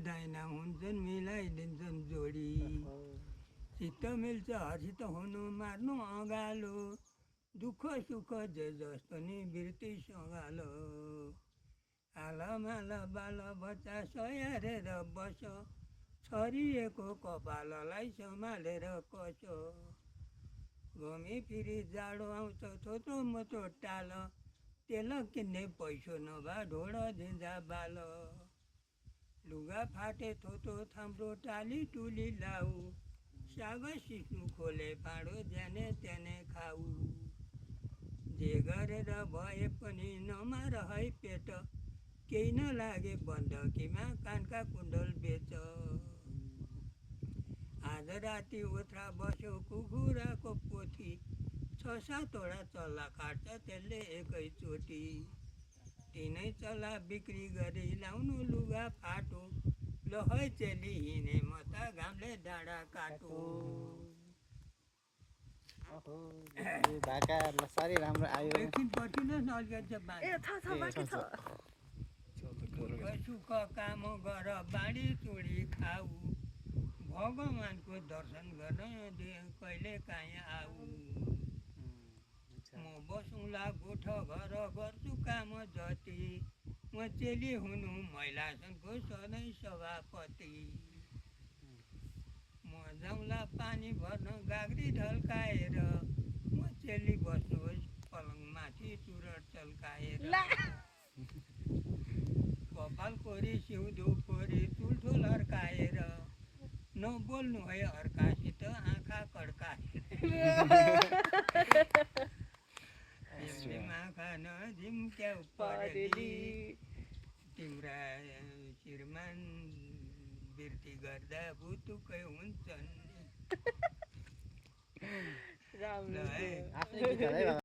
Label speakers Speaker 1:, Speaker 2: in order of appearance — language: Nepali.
Speaker 1: दाइना हुन्छन् मिलाइदिन्छन् जोडी चित्त मिल्छ हर्षित हुनु मार्नु अँगालो दुःख सुख जे जस्तो नि वृत्ति सँगालो आलमाल बाल बच्चा सयारेर बस छरिएको कपाललाई सम्हालेर कस घुमी फिरी जाडो आउँछ थोचो मोचो टाल तेल किन्ने पैसो नभा ढोड झिन्झा बाल लुगा फाटे थोचो थाम्रो टाली टुली लाऊ साग सिस्नु खोले पाँडो ज्याने त्याने खाऊ जे गरेर भए पनि नमार है पेट केही नलागे बन्दकीमा कानका कुण्डल बेच आज राति ओथ्रा बस्यो कुखुराको पोथी 6-7वटा चल्ला काट्छ त्यसले एकैचोटि तिनै चल्ला बिक्री गरी लाउनु लुगा फाटो ल है चेली हिँडे म त घामले डाँडा काटो
Speaker 2: भाका साह्रै राम्रो आयो
Speaker 1: एकछिन पर्खिनुहोस् न अलिकति सुख काम गर बाँडी चुडी खाऊ भगवानको दर्शन गर्न कहिले काहीँ आऊ म बसौँला गोठ घर गर्छु काम जति म चेली हुनु महिला सङ्घको सधैँ सभापति म जाउँला पानी भर्न गाग्री ढल्काएर म चेली बस्नुहोस् पलङमाथि चुरट चल्काएर कपाल कोरी सिउँदो कोरी चुल्ठुल अर्काएर नबोल्नु है अर्कासित आँखा कड्काएर आँखा नझिम्क्याउ परेली तिम्रा श्रीमान बिर्ती गर्दा भुतुकै हुन्छन्।
Speaker 2: आफ्नै गीत